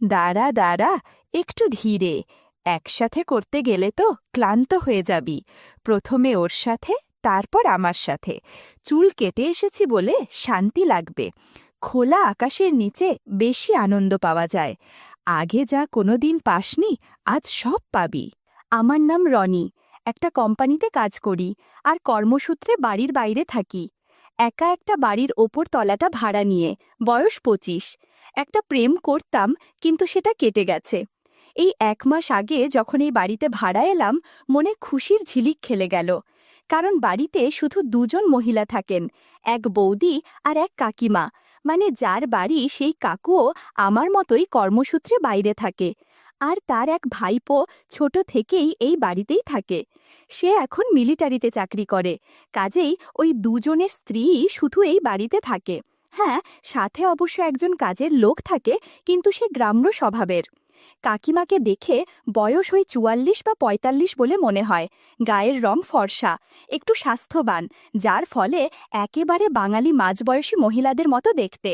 দাঁড়া দাঁড়া, একটু ধীরে। একসাথে করতে গেলে তো ক্লান্ত হয়ে যাবি। প্রথমে ওর সাথে, তারপর আমার সাথে। চুল কেটে এসেছি বলে শান্তি লাগবে। খোলা আকাশের নিচে বেশি আনন্দ পাওয়া যায়। আগে যা কোনোদিন পাসনি, আজ সব পাবি। আমার নাম রনি। একটা কোম্পানিতে কাজ করি, আর কর্মসূত্রে বাড়ির বাইরে থাকি। একা একটা বাড়ির ওপর তলাটা ভাড়া নিয়ে। বয়স 25। একটা প্রেম করতাম, কিন্তু সেটা কেটে গেছে। এই 1 মাস আগে যখন এই বাড়িতে ভাড়া এলাম, মনে খুশির ঝিলিক খেলে গেল। কারণ বাড়িতে শুধু 2জন মহিলা থাকেন, এক বৌদি আর এক কাকিমা। মানে যার বাড়ি সেই কাকুও আমার মতোই কর্মসূত্রে বাইরে থাকে। আর তার এক ভাইপো ছোট থেকেই এই বাড়িতেই থাকে। সে এখন মিলিটারিতে চাকরি করে, কাজেই ওই 2জনের স্ত্রী শুধু এই বাড়িতে থাকে। হ্যাঁ, সাথে অবশ্য একজন কাজের লোক থাকে, কিন্তু সে গ্রাম্য স্বভাবের। কাকিমাকে দেখে বয়স ওই 44 বা 45 বলে মনে হয়। গায়ের রং ফর্সা, একটু স্বাস্থ্যবান, যার ফলে একেবারে বাঙালি মাঝবয়সী মহিলাদের মতো দেখতে।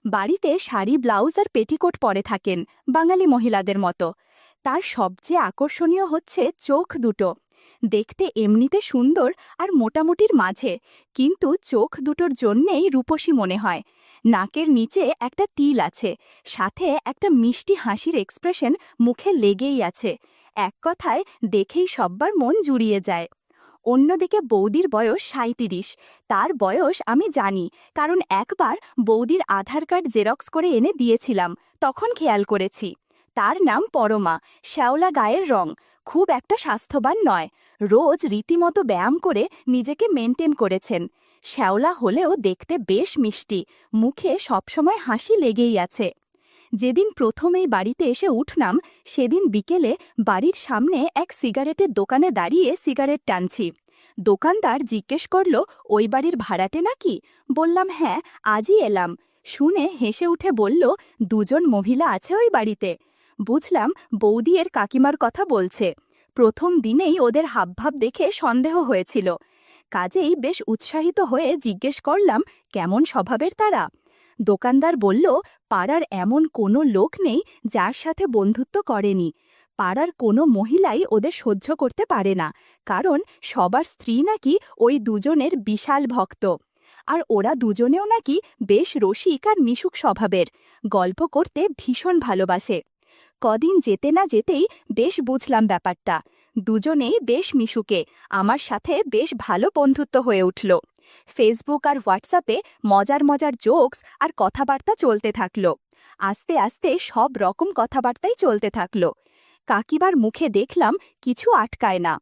বাড়িতে শাড়ি, ব্লাউজ আর পেটিকোট পরে থাকেন, বাঙালি মহিলাদের মতো। তার সবচেয়ে আকর্ষণীয় হচ্ছে চোখ দুটো। দেখতে এমনিতে সুন্দর আর মোটামুটির মাঝে, কিন্তু চোখ দুটোর জন্যেই রূপসী মনে হয়। নাকের নিচে একটা তিল আছে, সাথে একটা মিষ্টি হাসির এক্সপ্রেশন মুখে লেগেই আছে। এক কথায় দেখেই সব্বার মন জুড়িয়ে যায়। অন্যদিকে বৌদির বয়স 37। তার বয়স আমি জানি, কারণ একবার বৌদির আধার কার্ড জেরক্স করে এনে দিয়েছিলাম, তখন খেয়াল করেছি। তার নাম পরমা, শ্যাওলা গায়ের রং, খুব একটা স্বাস্থ্যবান নয়। রোজ রীতিমতো ব্যায়াম করে নিজেকে মেনটেন করেছেন। শ্যাওলা হলেও দেখতে বেশ মিষ্টি, মুখে সবসময় হাসি লেগেই আছে। যেদিন প্রথম এই বাড়িতে এসে উঠলাম, সেদিন বিকেলে বাড়ির সামনে এক সিগারেটের দোকানে দাঁড়িয়ে সিগারেট টানছি। দোকানদার জিজ্ঞেস করল, ওই বাড়ির ভাড়াটে নাকি? বললাম, হ্যাঁ, আজই এলাম। শুনে হেসে উঠে বলল, 2জন মহিলা আছে ওই বাড়িতে। বুঝলাম বৌদি এর কাকিমার কথা বলছে। প্রথম দিনেই ওদের হাবভাব দেখে সন্দেহ হয়েছিল। কাজেই বেশ উৎসাহিত হয়ে জিজ্ঞেস করলাম, কেমন স্বভাবের তারা? দোকানদার বলল, পাড়ার এমন কোনো লোক নেই যার সাথে বন্ধুত্ব করেনি। পাড়ার কোনো মহিলাই ওদের সহ্য করতে পারে না, কারণ সবার স্ত্রী নাকি ওই 2জনের বিশাল ভক্ত। আর ওরা 2জনেও নাকি বেশ রসিক আর মিশুক স্বভাবের, গল্প করতে ভীষণ ভালোবাসে। কদিন যেতে না যেতেই বেশ বুঝলাম ব্যাপারটা। 2জনেই বেশ মিশুকে, আমার সাথে বেশ ভালো বন্ধুত্ব হয়ে উঠল। ফেসবুক আর হোয়াটসঅ্যাপে মজার মজার জোকস আর কথাবার্তা চলতে থাকল। আস্তে আস্তে সব রকম কথাবার্তাই চলতে থাকল। কাকিবার মুখে দেখলাম কিছু আটকায় না।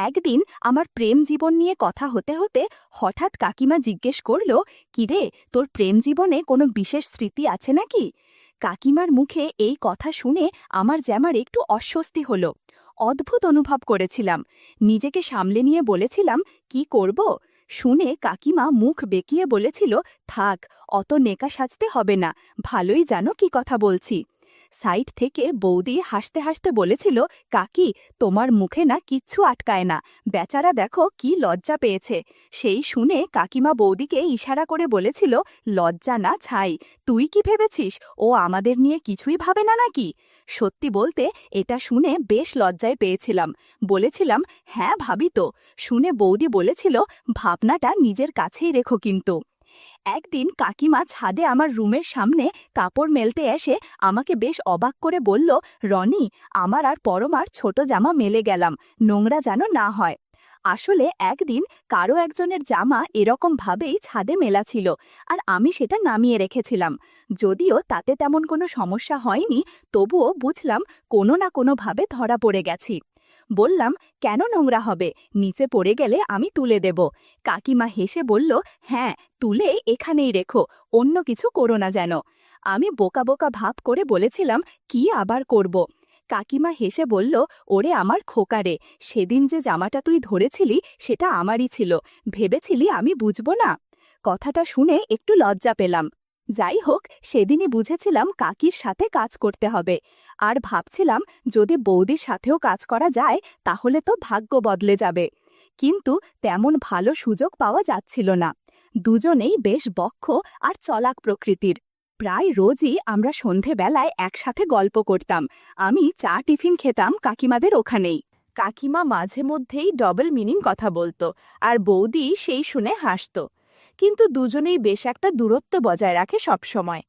একদিন আমার প্রেম জীবন নিয়ে কথা হতে হতে হঠাৎ কাকিমা জিজ্ঞেস করল, কিরে, তোর প্রেম জীবনে কোনো বিশেষ স্মৃতি আছে নাকি? কাকিমার মুখে এই কথা শুনে আমার যেমন একটু অস্বস্তি হলো। অদ্ভুত অনুভব করেছিলাম। নিজেকে সামলে নিয়ে বলেছিলাম, কি করব? শুনে কাকিমা মুখ বেঁকিয়ে বলেছিল, থাক, অত নেকা সাজতে হবে না, ভালোই জানো কি কথা বলছি। সাইড থেকে বৌদি হাসতে হাসতে বলেছিল, কাকি, তোমার মুখে না কিচ্ছু আটকায় না, বেচারা দেখো কি লজ্জা পেয়েছে। সেই শুনে কাকিমা বৌদিকে ইশারা করে বলেছিল, লজ্জা না ছাই, তুই কি ভেবেছিস ও আমাদের নিয়ে কিছুই ভাবে না নাকি? সত্যি বলতে এটা শুনে বেশ লজ্জায় পেয়েছিলাম। বলেছিলাম, হ্যাঁ ভাবি তো। শুনে বৌদি বলেছিল, ভাবনাটা নিজের কাছেই রেখো কিন্তু। একদিন কাকিমা ছাদে আমার রুমের সামনে কাপড় মেলতে এসে আমাকে বেশ অবাক করে বলল, রনি, আমার আর পরমার ছোট জামা মেলে গেলাম, নোংরা যেন না হয়। আসলে একদিন কারো একজনের জামা এরকম ভাবেই ছাদে মেলা ছিল, আর আমি সেটা নামিয়ে রেখেছিলাম। যদিও তাতে তেমন কোনো সমস্যা হয়নি, তবুও বুঝলাম কোনো না কোনোভাবে ধরা পড়ে গেছি। বললাম, কেন নোংরা হবে, নিচে পড়ে গেলে আমি তুলে দেব। কাকিমা হেসে বলল, হ্যাঁ, তুলে এখানেই রেখো, অন্য কিছু করো না যেন। আমি বোকা বোকা ভাব করে বলেছিলাম, কি আবার করব? কাকিমা হেসে বলল, ওরে আমার খোকারে, সেদিন যে জামাটা তুই ধরেছিলি সেটা আমারই ছিল, ভেবেছিলি আমি বুঝবো না? কথাটা শুনে একটু লজ্জা পেলাম। যাই হোক, সেদিনই বুঝেছিলাম কাকির সাথে কাজ করতে হবে। আর ভাবছিলাম, যদি বৌদির সাথেও কাজ করা যায় তাহলে তো ভাগ্য বদলে যাবে। কিন্তু তেমন ভালো সুযোগ পাওয়া যাচ্ছিল না। 2জনেই বেশ বক্ষ আর চলাক প্রকৃতির। প্রায় রোজই আমরা সন্ধেবেলায় একসাথে গল্প করতাম। আমি চা টিফিন খেতাম কাকিমাদের ওখানেই। কাকিমা মাঝে মধ্যেই ডবল মিনিং কথা বলতো, আর বৌদি সেই শুনে হাসত। কিন্তু দুজনেই বেশ একটা দূরত্ব বজায় রাখে সবসময়।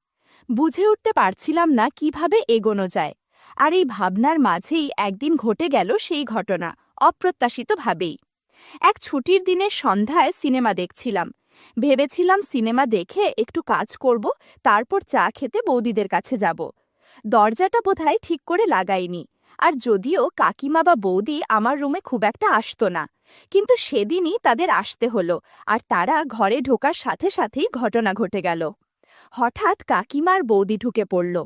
বুঝে উঠতে পারছিলাম না কিভাবে এগোনো যায়। আর এই ভাবনার মাঝেই একদিন ঘটে গেল সেই ঘটনা, অপ্রত্যাশিতভাবেই। এক ছুটির দিনের সন্ধ্যায় সিনেমা দেখছিলাম। ভেবেছিলাম সিনেমা দেখে একটু কাজ করব, তারপর চা খেতে বৌদিদের কাছে যাব। দরজাটা বোধহয় ঠিক করে লাগাইনি। আর যদিও কাকিমা বা বৌদি আমার রুমে খুব একটা আসতো না, কিন্তু সেদিনই তাদের আসতে হলো। আর তারা ঘরে ঢোকার সাথে সাথেই ঘটনা ঘটে গেল। হঠাৎ কাকিমার বৌদি ঢুকে পড়ল।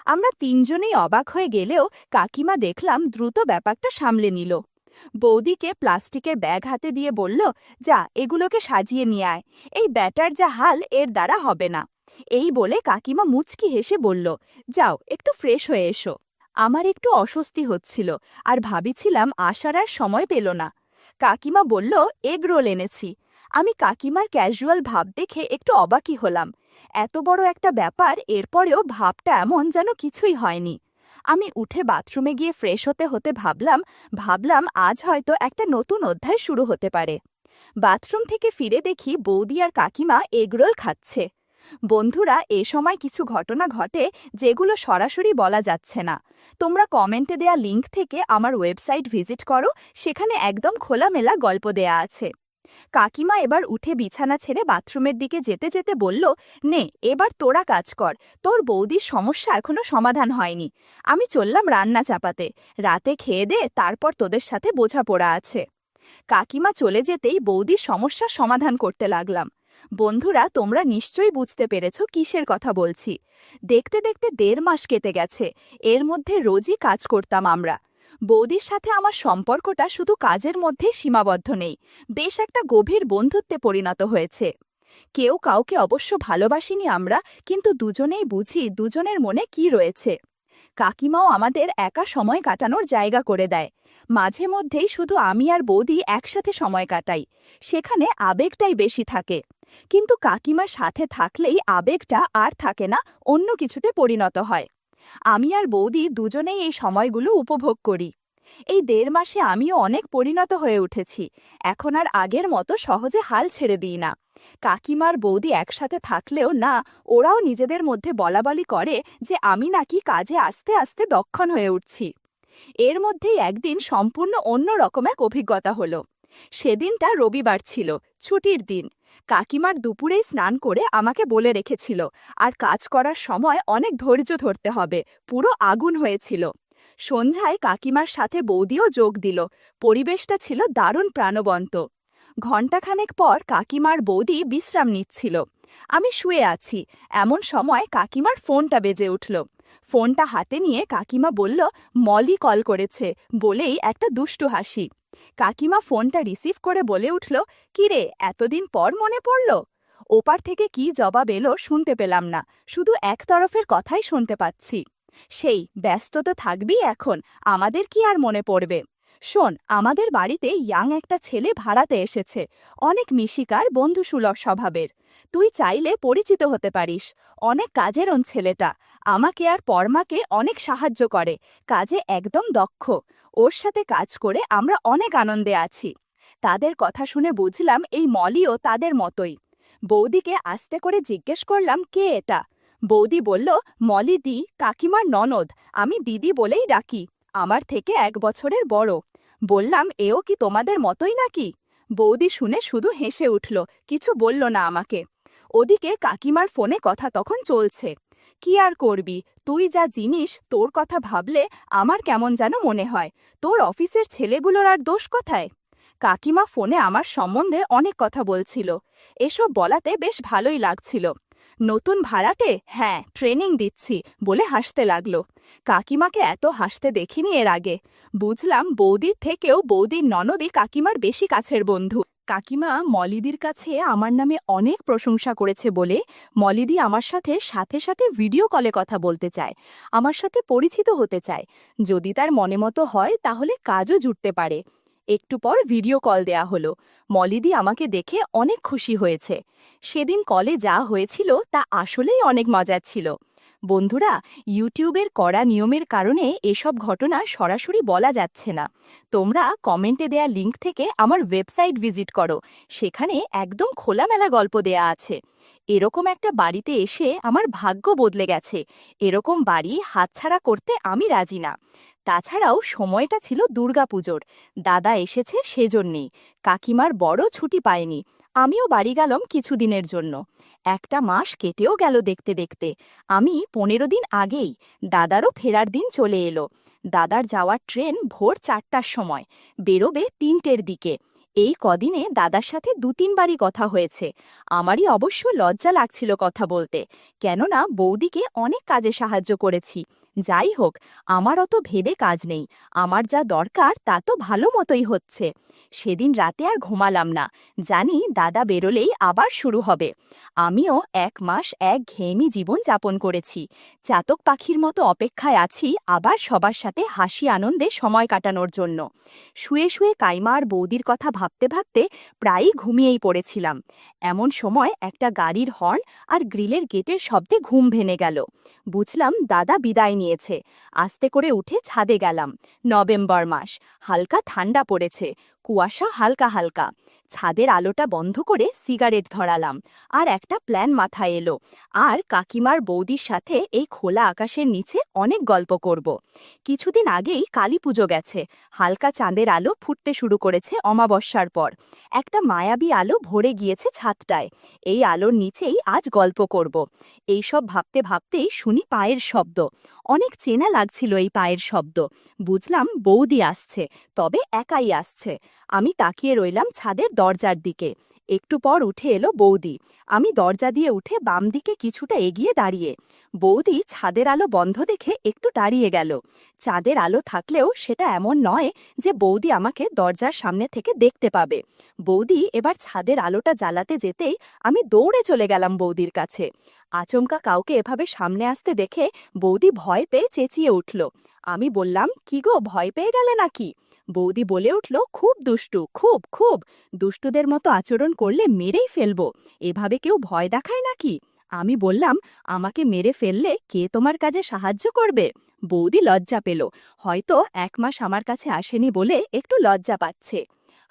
আমরা তিনজনেই অবাক হয়ে গেলেও কাকিমা দেখলাম দ্রুত ব্যাপারটা সামলে নিল। বৌদিকে প্লাস্টিকের ব্যাগ হাতে দিয়ে বলল, যা এগুলোকে সাজিয়ে নিয়ে আয়, এই ব্যাটার যা হাল এর দ্বারা হবে না। এই বলে কাকিমা মুচকি হেসে বলল, যাও একটু ফ্রেশ হয়ে এসো। আমার একটু অস্বস্তি হচ্ছিল, আর ভাবিছিলাম আসার আর সময় পেল না। কাকিমা বলল, এগ রোল এনেছি। আমি কাকিমার ক্যাজুয়াল ভাব দেখে একটু অবাকই হলাম। এত বড় একটা ব্যাপার, এরপরেও ভাবটা এমন যেন কিছুই হয়নি। আমি উঠে বাথরুমে গিয়ে ফ্রেশ হতে হতে ভাবলাম আজ হয়তো একটা নতুন অধ্যায় শুরু হতে পারে। বাথরুম থেকে ফিরে দেখি বৌদি আর কাকিমা এগরোল খাচ্ছে। বন্ধুরা, এ সময় কিছু ঘটনা ঘটে যেগুলো সরাসরি বলা যাচ্ছে না। তোমরা কমেন্টে দেয়া লিংক থেকে আমার ওয়েবসাইট ভিজিট করো, সেখানে একদম খোলামেলা গল্প দেয়া আছে। কাকিমা এবার উঠে বিছানা ছেড়ে বাথরুমের দিকে যেতে যেতে বলল, নে এবার তোরা কাজ কর, তোর বৌদির সমস্যা এখনো সমাধান হয়নি। আমি চললাম রান্না চাপাতে, রাতে খেয়ে দে, তারপর তোদের সাথে বোঝাপড়া আছে। কাকিমা চলে যেতেই বৌদির সমস্যার সমাধান করতে লাগলাম। বন্ধুরা, তোমরা নিশ্চয়ই বুঝতে পেরেছ কিসের কথা বলছি। দেখতে দেখতে 1.5 মাস কেটে গেছে। এর মধ্যে রোজই কাজ করতাম আমরা। বৌদির সাথে আমার সম্পর্কটা শুধু কাজের মধ্যে সীমাবদ্ধ নেই, বেশ একটা গভীর বন্ধুত্বে পরিণত হয়েছে। কেউ কাউকে অবশ্য ভালোবাসিনি আমরা, কিন্তু দুজনেই বুঝি দুজনের মনে কি রয়েছে। কাকিমাও আমাদের একা সময় কাটানোর জায়গা করে দেয়। মাঝে মধ্যেই শুধু আমি আর বৌদি একসাথে সময় কাটাই, সেখানে আবেগটাই বেশি থাকে। কিন্তু কাকিমার সাথে থাকলেই আবেগটা আর থাকে না, অন্য কিছুতে পরিণত হয়। আমি আর বৌদি দুজনেই এই সময়গুলো উপভোগ করি। এই 1.5 মাসে আমিও অনেক পরিণত হয়ে উঠেছি। এখন আর আগের মতো সহজে হাল ছেড়ে দিই না। কাকিমার বৌদি একসাথে থাকলেও না, ওরাও নিজেদের মধ্যে বলাবলি করে যে আমি নাকি কাজে আস্তে আস্তে দক্ষণ হয়ে উঠছি। এর মধ্যেই একদিন সম্পূর্ণ অন্য রকম এক অভিজ্ঞতা হলো। সেদিনটা রবিবার ছিল, ছুটির দিন। কাকিমার দুপুরেই স্নান করে আমাকে বলে রেখেছিল, আর কাজ করার সময় অনেক ধৈর্য ধরতে হবে, পুরো আগুন হয়েছিল। সন্ধ্যায় কাকিমার সাথে বৌদিও যোগ দিল। পরিবেশটা ছিল দারুণ প্রাণবন্ত। ঘণ্টাখানেক পর কাকিমার বৌদি বিশ্রাম নিচ্ছিল। আমি শুয়ে আছি, এমন সময় কাকিমার ফোনটা বেজে উঠল। ফোনটা হাতে নিয়ে কাকিমা বলল, মলি কল করেছে, বলেই একটা দুষ্টু হাসি। কাকিমা ফোনটা রিসিভ করে বলে উঠল, কিরে এতদিন পর মনে পড়ল? ওপার থেকে কি জবাব এলো শুনতে পেলাম না, শুধু এক তরফের কথাই শুনতে পাচ্ছি। সেই ব্যস্ত তো থাকবি এখন, আমাদের কি আর মনে পড়বে। শোন, আমাদের বাড়িতে ইয়াং একটা ছেলে ভাড়াতে এসেছে, অনেক মিশিকার, বন্ধুসুলভ স্বভাবের। তুই চাইলে পরিচিত হতে পারিস। অনেক কাজের ছেলেটা, আমাকে আর পরমাকে অনেক সাহায্য করে, কাজে একদম দক্ষ। ওর সাথে কাজ করে আমরা অনেক আনন্দে আছি। তাদের কথা শুনে বুঝলাম এই মলিও তাদের মতোই। বৌদিকে আস্তে করে জিজ্ঞেস করলাম, কে এটা? বৌদি বলল, মলি দি, কাকিমার ননদ, আমি দিদি বলেই ডাকি, আমার থেকে 1 বছরের বড়। বললাম, এও কি তোমাদের মতোই নাকি? বৌদি শুনে শুধু হেসে উঠল, কিছু বলল না আমাকে। ওদিকে কাকিমার ফোনে কথা তখন চলছে। কি আর করবি, তুই যা জিনিস, তোর কথা ভাবলে আমার কেমন যেন মনে হয়। তোর অফিসের ছেলেগুলোর আর দোষ কোথায়? কাকিমা ফোনে আমার সম্বন্ধে অনেক কথা বলছিল। এসব বলাতে বেশ ভালোই লাগছিল। নতুন ভাড়াটে, হ্যাঁ ট্রেনিং দিচ্ছি, বলে হাসতে লাগলো। কাকিমাকে এত হাসতে দেখিনি এর আগে। বুঝলাম বৌদির থেকেও বৌদির ননদই কাকিমার বেশি কাছের বন্ধু। কাকিমা মলিদির কাছে আমার নামে অনেক প্রশংসা করেছে বলে মলিদি আমার সাথে সাথে সাথে ভিডিও কলে কথা বলতে চায়, আমার সাথে পরিচিত হতে চায়। যদি তার মনে মতো হয় তাহলে কাজও জুটতে পারে। একটু পর ভিডিও কল দেয়া হলো। মলিদি আমাকে দেখে অনেক খুশি হয়েছে। সেদিন কলে যা হয়েছিল তা আসলেই অনেক মজার ছিল। বন্ধুরা, ইউটিউবের কড়া নিয়মের কারণে এসব ঘটনা সরাসরি বলা যাচ্ছে না। তোমরা কমেন্টে দেয়া লিংক থেকে আমার ওয়েবসাইট ভিজিট করো, সেখানে একদম খোলামেলা গল্প দেয়া আছে। এরকম একটা বাড়িতে এসে আমার ভাগ্য বদলে গেছে। এরকম বাড়ি হাতছাড়া করতে আমি রাজি না। তাছাড়াও সময়টা ছিল দুর্গাপুজোর। দাদা এসেছে সেজন্যেই। কাকিমার বড় ছুটি পায়নি। আমিও বাড়ি গেলাম কিছুদিনের জন্য। একটা মাস কেটেও গেল দেখতে দেখতে। আমি 15 দিন আগেই, দাদারও ফেরার দিন চলে এলো। দাদার যাওয়ার ট্রেন ভোর 4টার সময়, বেরোবে 3টের দিকে। এই কদিনে দাদার সাথে 2-3বারই কথা হয়েছে। আমারই অবশ্য লজ্জা লাগছিল কথা বলতে, কেননা বৌদিকে অনেক কাজে সাহায্য করেছি। যাই হোক, আমার অত ভেবে কাজ নেই। আমার যা দরকার তা তো ভালো মতোই হচ্ছে। সেদিন রাতে আর ঘুমালাম না, জানি দাদা বেরোলেই আবার শুরু হবে। আমিও 1 মাস একঘেয়েমি জীবন যাপন করেছি। চাতক পাখির মতো অপেক্ষায় আছি আবার সবার সাথে হাসি আনন্দে সময় কাটানোর জন্য। শুয়ে শুয়ে কাইমা আর বৌদির কথা ভাবতে ভাবতে প্রায়ই ঘুমিয়েই পড়েছিলাম। এমন সময় একটা গাড়ির হর্ন আর গ্রিলের গেটের শব্দে ঘুম ভেঙে গেল। বুঝলাম দাদা বিদায় নিয়েছে। আস্তে করে উঠে ছাদে গেলাম। নভেম্বর মাস, হালকা ঠান্ডা পড়েছে, কুয়াশা হালকা হালকা। ছাদের আলোটা বন্ধ করে সিগারেট ধরালাম। আর একটা প্ল্যান মাথায় এলো, আর কাকিমার বৌদির সাথে এই খোলা আকাশের নিচে অনেক গল্প করব। কিছুদিন আগেই কালী পুজো গেছে। হালকা চাঁদের আলো ফুটতে শুরু করেছে অমাবস্যার পর। একটা মায়াবী আলো ভরে গিয়েছে ছাদটায়। এই আলোর নিচেই আজ গল্প করব। এইসব ভাবতে ভাবতেই শুনি পায়ের শব্দ। অনেক চেনা লাগছিল এই পায়ের শব্দ। বুঝলাম বৌদি আসছে, তবে একাই আসছে। আমি তাকিয়ে রইলাম ছাদের দরজার দিকে। একটু পর উঠে এলো বৌদি। আমি দরজা দিয়ে উঠে বাম দিকে কিছুটা এগিয়ে দাঁড়িয়ে। বৌদি ছাদের আলো বন্ধ দেখে একটু দাঁড়িয়ে গেল। চাঁদের আলো থাকলেও সেটা এমন নয় যে বৌদি আমাকে দরজার সামনে থেকে দেখতে পাবে। বৌদি এবার ছাদের আলোটা জ্বালাতে যেতেই আমি দৌড়ে চলে গেলাম বৌদির কাছে। আচমকা কাউকে এভাবে সামনে আসতে দেখে বৌদি ভয় পেয়ে চেঁচিয়ে উঠল। আমি বললাম, কি গো, ভয় পেয়ে গেলে নাকি? বৌদি বলে উঠল, খুব দুষ্টু, খুব খুব। দুষ্টুদের মতো আচরণ করলে মেরেই ফেলবো। এভাবে কেউ ভয় দেখায় নাকি? আমি বললাম, আমাকে মেরে ফেললে কে তোমার কাজে সাহায্য করবে? বৌদি লজ্জা পেল। হয়তো 1 মাস আমার কাছে আসেনি বলে একটু লজ্জা পাচ্ছে।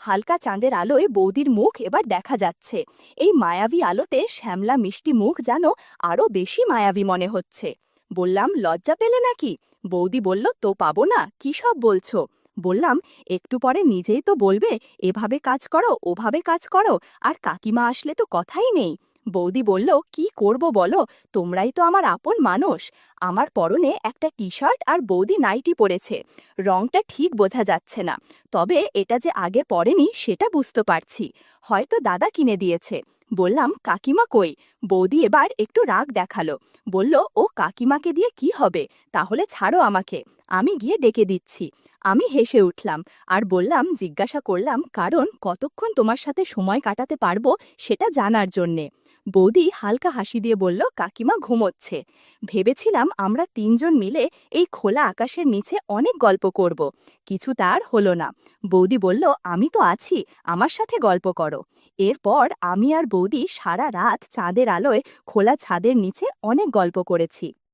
হালকা চাঁদের আলোয় বৌদির মুখ এবার দেখা যাচ্ছে। এই মায়াবী আলোতে শ্যামলা মিষ্টি মুখ যেন আরো বেশি মায়াবী মনে হচ্ছে। বললাম, লজ্জা পেলে নাকি? বৌদি বলল, তো পাবো না, কি সব বলছো? বললাম, একটু পরে নিজেই তো বলবে এভাবে কাজ করো, ওভাবে কাজ করো, আর কাকিমা আসলে তো কথাই নেই। বৌদি বলল, কি করব বলো, তোমরাই তো আমার আপন মানুষ। আমার পরনে একটা টি-শার্ট আর বৌদি নাইটি পরেছে। রংটা ঠিক বোঝা যাচ্ছে না, তবে এটা যে আগে পরেনি সেটা বুঝতে পারছি। হয়তো দাদা কিনে দিয়েছে। বললাম, কাকিমা কই? বৌদি এবার একটু রাগ দেখালো। বলল, ও কাকিমাকে দিয়ে কি হবে, তাহলে ছাড়ো আমাকে, আমি গিয়ে ডেকে দিচ্ছি। আমি হেসে উঠলাম আর বললাম, জিজ্ঞাসা করলাম কারণ কতক্ষণ তোমার সাথে সময় কাটাতে পারবো সেটা জানার জন্যে। বৌদি হালকা হাসি দিয়ে বলল, কাকিমা ঘুমোচ্ছে। ভেবেছিলাম আমরা 3জন মিলে এই খোলা আকাশের নিচে অনেক গল্প করব। কিছু তার হলো না। বৌদি বলল, আমি তো আছি, আমার সাথে গল্প করো। এরপর আমি আর বৌদি সারা রাত চাঁদের আলোয় খোলা ছাদের নিচে অনেক গল্প করেছি।